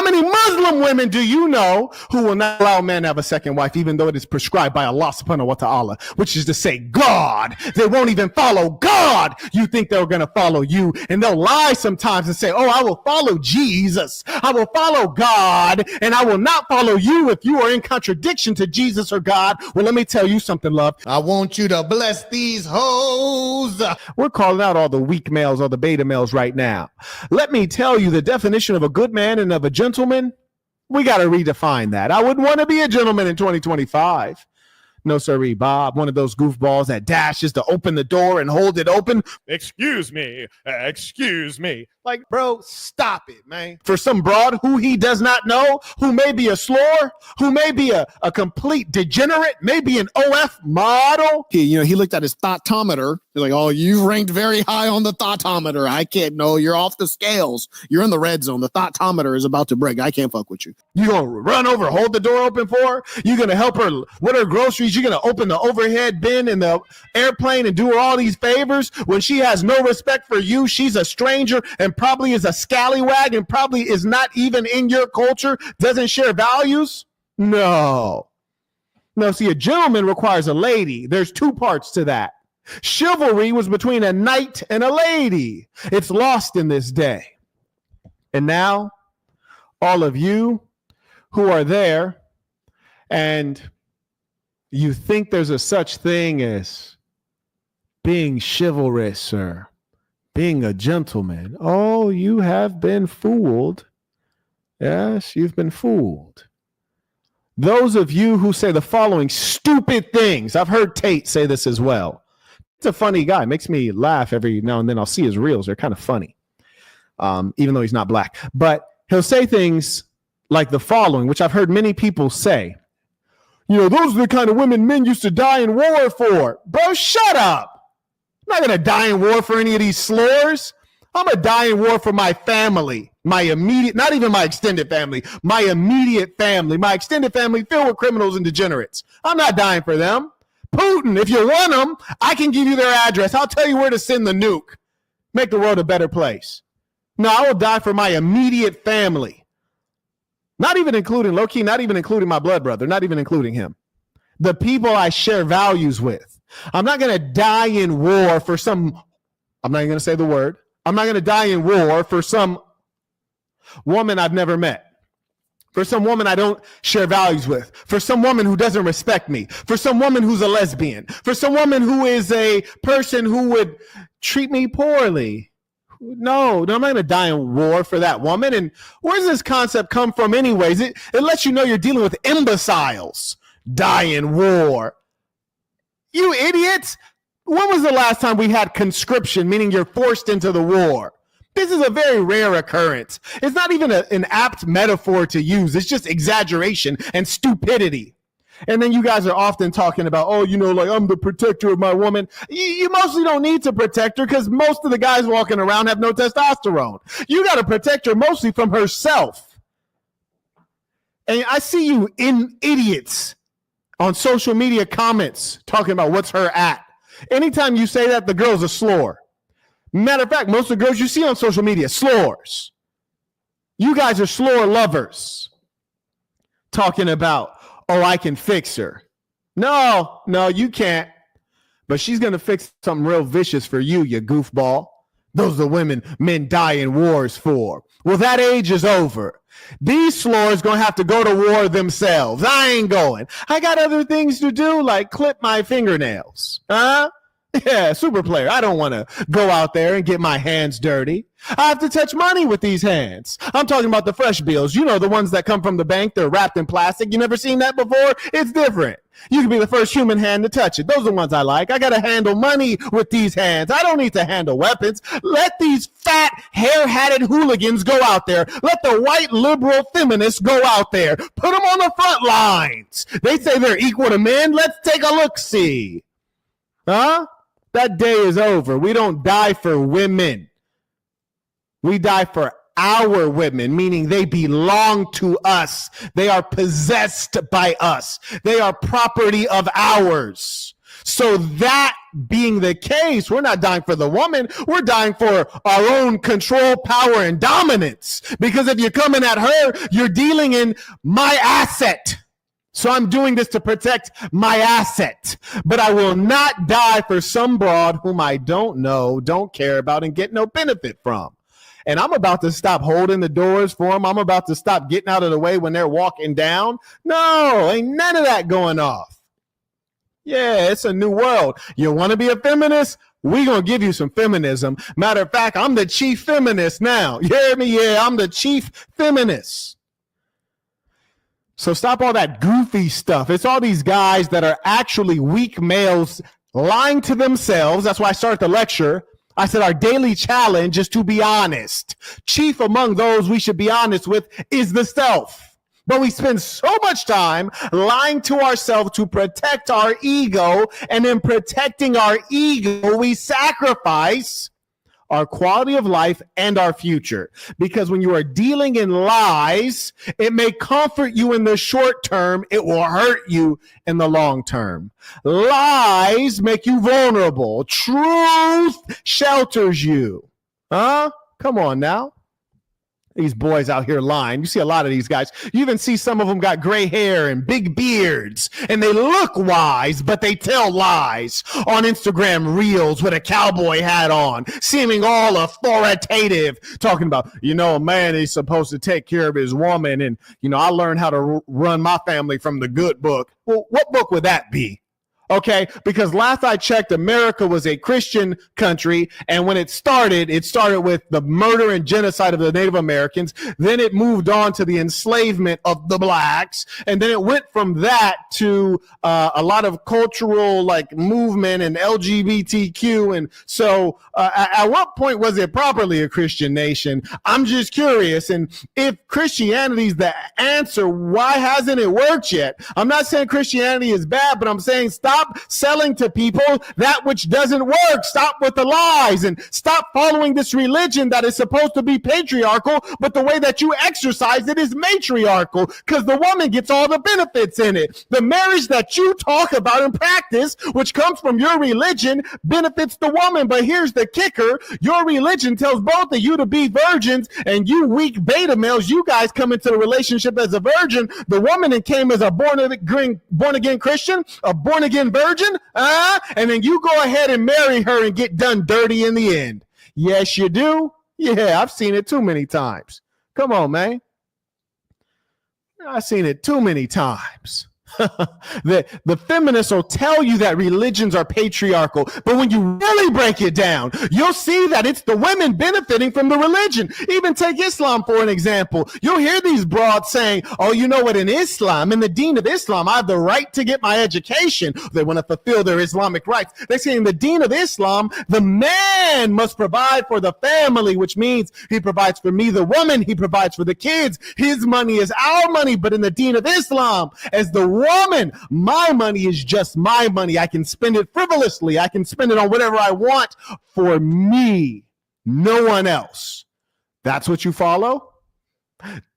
many Muslim women do you know who will not allow a man to have a second wife, even though it is prescribed by Allah subhanahu wa ta'ala, which is to say God? They won't even follow God. You think they're going to follow you, and they'll lie sometimes and say, oh, I will follow Jesus. I will follow God, and I will not follow you if you are in contradiction to Jesus or God. Well, let me tell you something, love. I want you to bless these hoes. We're calling out all the weak males or the beta males right now. Let me tell you the definition of a good man and of a gentleman. We got to redefine that. I wouldn't want to be a gentleman in 2025. No, sirree, Bob. One of those goofballs that dashes to open the door and hold it open. Excuse me. Excuse me. Like, bro, stop it, man. For some broad who he does not know, who may be a slore, who may be a complete degenerate, maybe an OF model. He looked at his thoughttometer. He's like, oh, you ranked very high on the thoughttometer. I can't know. You're off the scales. You're in the red zone. The thoughttometer is about to break. I can't fuck with you. You gonna run over, hold the door open for her? You gonna help her with her groceries? You gonna open the overhead bin in the airplane and do her all these favors when she has no respect for you? She's a stranger and probably is a scallywag and probably is not even in your culture, doesn't share values? No, see, a gentleman requires a lady. There's two parts to that. Chivalry was between a knight and a lady. It's lost in this day. And now, all of you who are there and you think there's a such thing as being chivalrous or being a gentleman. Oh, you have been fooled. Yes, you've been fooled. Those of you who say the following stupid things, I've heard Tate say this as well. He's a funny guy, makes me laugh every now and then. I'll see his reels. They're kind of funny, even though he's not black. But he'll say things like the following, which I've heard many people say. Those are the kind of women men used to die in war for. Bro, shut up. I'm not going to die in war for any of these slurs. I'm going to die in war for my family, my immediate, not even my extended family, my immediate family, my extended family filled with criminals and degenerates. I'm not dying for them. Putin, if you want them, I can give you their address. I'll tell you where to send the nuke. Make the world a better place. No, I will die for my immediate family. Not even including, low-key, not even including my blood brother, not even including him. The people I share values with. I'm not going to die in war for some, I'm not even going to say the word. I'm not going to die in war for some woman I've never met. For some woman I don't share values with. For some woman who doesn't respect me. For some woman who's a lesbian. For some woman who is a person who would treat me poorly. No, I'm not going to die in war for that woman. And where does this concept come from anyways? It lets you know you're dealing with imbeciles. Die in war. You idiots. When was the last time we had conscription, meaning you're forced into the war? This is a very rare occurrence. It's not even an apt metaphor to use. It's just exaggeration and stupidity. And then you guys are often talking about, like I'm the protector of my woman. You mostly don't need to protect her because most of the guys walking around have no testosterone. You got to protect her mostly from herself. And I see you idiots on social media comments talking about what's her at. Anytime you say that, the girl's a slore. Matter of fact, most of the girls you see on social media, slores. You guys are slore lovers. Talking about, I can fix her. No, you can't. But she's going to fix something real vicious for you, you goofball. Those are the women men die in wars for. Well, that age is over. These slores going to have to go to war themselves. I ain't going. I got other things to do, like clip my fingernails. Huh? Yeah, super player. I don't want to go out there and get my hands dirty. I have to touch money with these hands. I'm talking about the fresh bills. The ones that come from the bank. They're wrapped in plastic. You never seen that before? It's different. You can be the first human hand to touch it. Those are the ones I like. I got to handle money with these hands. I don't need to handle weapons. Let these fat, hair-hatted hooligans go out there. Let the white liberal feminists go out there. Put them on the front lines. They say they're equal to men. Let's take a look-see. Huh? That day is over. We don't die for women. We die for our women, meaning they belong to us. They are possessed by us. They are property of ours. So that being the case, we're not dying for the woman. We're dying for our own control, power, and dominance. Because if you're coming at her, you're dealing in my asset. So I'm doing this to protect my asset. But I will not die for some broad whom I don't know, don't care about, and get no benefit from. And I'm about to stop holding the doors for them. I'm about to stop getting out of the way when they're walking down. No, ain't none of that going off. Yeah, it's a new world. You want to be a feminist? We're going to give you some feminism. Matter of fact, I'm the chief feminist now. You hear me? Yeah, I'm the chief feminist. So stop all that goofy stuff. It's all these guys that are actually weak males lying to themselves. That's why I started the lecture. I said our daily challenge is to be honest. Chief among those we should be honest with is the self. But we spend so much time lying to ourselves to protect our ego, and in protecting our ego, we sacrifice our quality of life and our future. Because when you are dealing in lies, it may comfort you in the short term, it will hurt you in the long term. Lies make you vulnerable. Truth shelters you. Huh? Come on now. These boys out here lying. You see a lot of these guys. You even see some of them got gray hair and big beards, and they look wise, but they tell lies on Instagram reels with a cowboy hat on, seeming all authoritative, talking about, a man is supposed to take care of his woman. And, I learned how to run my family from the good book. Well, what book would that be? Okay, because last I checked, America was a Christian country, and when it started with the murder and genocide of the Native Americans. Then it moved on to the enslavement of the blacks, and then it went from that to a lot of cultural movement and LGBTQ. And so at what point was it properly a Christian nation? I'm just curious. And if Christianity is the answer, why hasn't it worked yet? I'm not saying Christianity is bad, but I'm saying stop selling to people that which doesn't work. Stop with the lies and stop following this religion that is supposed to be patriarchal, but the way that you exercise it is matriarchal, because the woman gets all the benefits in it. The marriage that you talk about and practice, which comes from your religion, benefits the woman. But here's the kicker. Your religion tells both of you to be virgins, and you weak beta males, you guys come into the relationship as a virgin. The woman came as a born again Christian, a born again virgin, and then you go ahead and marry her and get done dirty in the end. Yes, you do. Yeah, I've seen it too many times. Come on, man. I've seen it too many times. The feminists will tell you that religions are patriarchal, but when you really break it down, you'll see that it's the women benefiting from the religion. Even take Islam for an example. You'll hear these broads saying, oh, you know what, in Islam, in the deen of Islam, I have the right to get my education. They want to fulfill their Islamic rights. They say in the deen of Islam, the man must provide for the family, which means he provides for me, the woman, he provides for the kids. His money is our money. But in the deen of Islam, as the woman, my money is just my money. I can spend it frivolously. I can spend it on whatever I want for me, no one else. That's what you follow?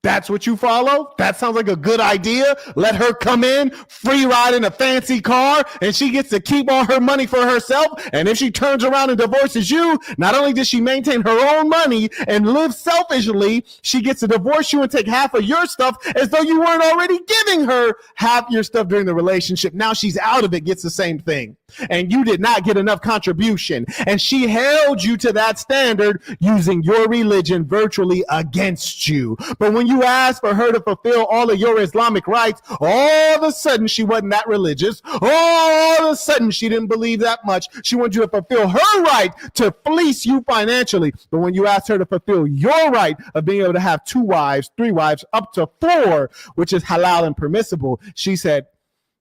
That's what you follow? That sounds like a good idea. Let her come in, free ride in a fancy car, and she gets to keep all her money for herself. And if she turns around and divorces you, not only does she maintain her own money and live selfishly, she gets to divorce you and take half of your stuff as though you weren't already giving her half your stuff during the relationship. Now she's out of it, gets the same thing. And you did not get enough contribution. And she held you to that standard using your religion virtually against you. But when you asked for her to fulfill all of your Islamic rights, all of a sudden she wasn't that religious. All of a sudden she didn't believe that much. She wanted you to fulfill her right to fleece you financially. But when you asked her to fulfill your right of being able to have 2 wives, 3 wives, up to 4, which is halal and permissible, she said,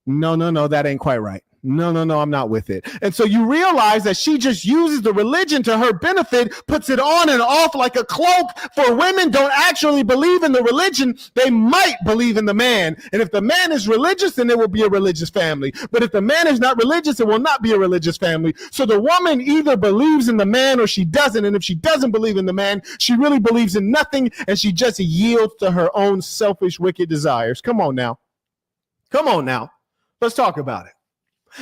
no, that ain't quite right. No, I'm not with it. And so you realize that she just uses the religion to her benefit, puts it on and off like a cloak. For women don't actually believe in the religion. They might believe in the man. And if the man is religious, then it will be a religious family. But if the man is not religious, it will not be a religious family. So the woman either believes in the man or she doesn't. And if she doesn't believe in the man, she really believes in nothing. And she just yields to her own selfish, wicked desires. Come on now. Let's talk about it.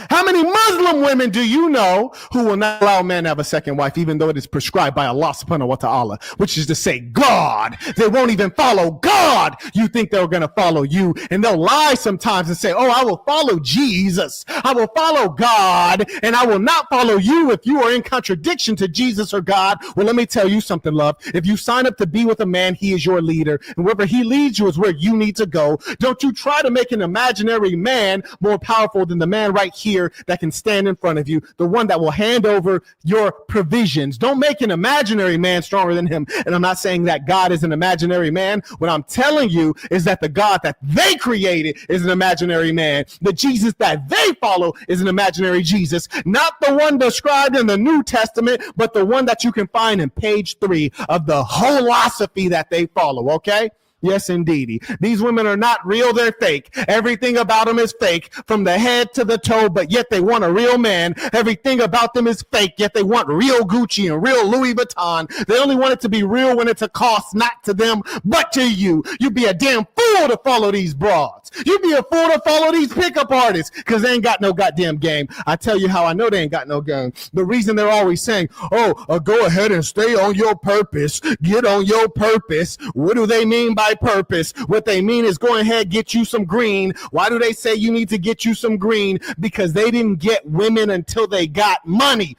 How many Muslim women do you know who will not allow a man to have a second wife, even though it is prescribed by Allah subhanahu wa ta'ala, which is to say God? They won't even follow God. You think they're going to follow you, and they'll lie sometimes and say, oh, I will follow Jesus. I will follow God, and I will not follow you if you are in contradiction to Jesus or God. Well, let me tell you something, love. If you sign up to be with a man, he is your leader, and wherever he leads you is where you need to go. Don't you try to make an imaginary man more powerful than the man right here that can stand in front of you, the one that will hand over your provisions. Don't make an imaginary man stronger than him. And I'm not saying that God is an imaginary man. What I'm telling you is that the God that they created is an imaginary man. The Jesus that they follow is an imaginary Jesus, not the one described in the New Testament, but the one that you can find in page 3 of the holosophy that they follow, okay? Yes, indeedy. These women are not real, they're fake. Everything about them is fake from the head to the toe, but yet they want a real man. Everything about them is fake, yet they want real Gucci and real Louis Vuitton. They only want it to be real when it's a cost, not to them, but to you. You'd be a damn fool to follow these broads. You'd be a fool to follow these pickup artists because they ain't got no goddamn game. I tell you how I know they ain't got no game. The reason they're always saying, go ahead and stay on your purpose. Get on your purpose. What do they mean by purpose? What they mean is go ahead, get you some green. Why do they say you need to get you some green? Because they didn't get women until they got money.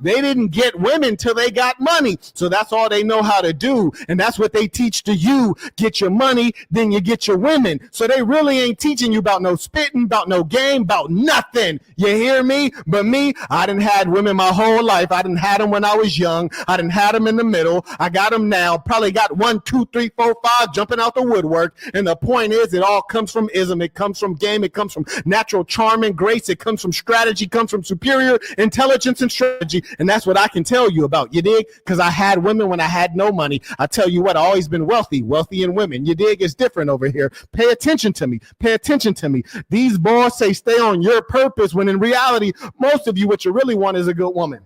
They didn't get women till they got money. So that's all they know how to do. And that's what they teach to you. Get your money, then you get your women. So they really ain't teaching you about no spitting, about no game, about nothing. You hear me? But me, I done had women my whole life. I done had them when I was young. I done had them in the middle. I got them now. Probably got 1, 2, 3, 4, 5 jumping out the woodwork. And the point is, it all comes from ism. It comes from game. It comes from natural charm and grace. It comes from strategy. It comes from superior intelligence and strategy. And that's what I can tell you about. You dig? Because I had women when I had no money. I tell you what, I always been wealthy in women. You dig? It's different over here. Pay attention to me. Pay attention to me. These boys say stay on your purpose when in reality, most of you, what you really want is a good woman.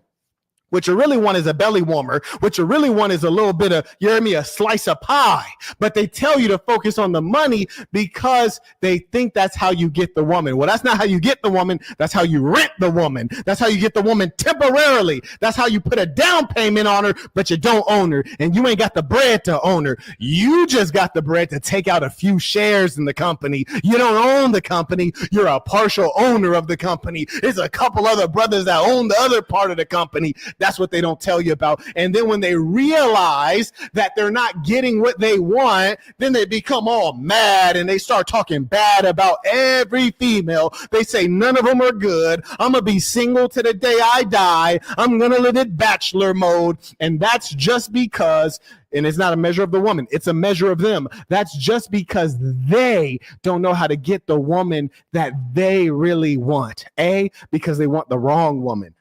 What you really want is a belly warmer. What you really want is a little bit of, you hear me, a slice of pie. But they tell you to focus on the money because they think that's how you get the woman. Well, that's not how you get the woman. That's how you rent the woman. That's how you get the woman temporarily. That's how you put a down payment on her, but you don't own her. And you ain't got the bread to own her. You just got the bread to take out a few shares in the company. You don't own the company. You're a partial owner of the company. There's a couple other brothers that own the other part of the company. That's what they don't tell you about. And then when they realize that they're not getting what they want, then they become all mad and they start talking bad about every female. They say none of them are good. I'm going to be single to the day I die. I'm going to live in bachelor mode. And that's just because, and it's not a measure of the woman, it's a measure of them. That's just because they don't know how to get the woman that they really want. A, because they want the wrong woman.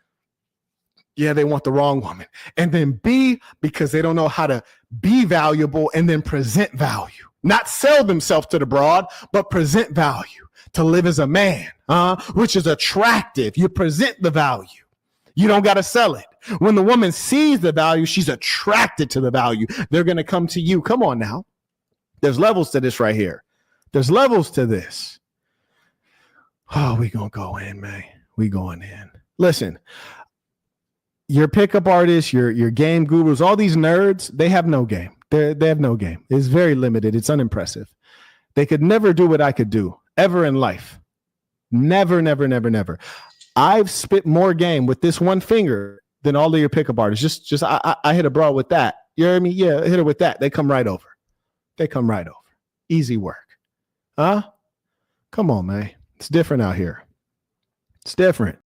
Yeah, they want the wrong woman. And then B, because they don't know how to be valuable and then present value. Not sell themselves to the broad, but present value to live as a man, which is attractive. You present the value. You don't got to sell it. When the woman sees the value, she's attracted to the value. They're going to come to you. Come on now. There's levels to this right here. There's levels to this. Oh, we going to go in, man. We going in. Listen. Your pickup artists, your game gurus, all these nerds, they have no game. They have no game. It's very limited. It's unimpressive. They could never do what I could do ever in life. Never, never, never, never. I've spit more game with this one finger than all of your pickup artists. I hit a broad with that. You hear me? Yeah, hit her with that. They come right over. They come right over. Easy work. Come on, man. It's different out here. It's different.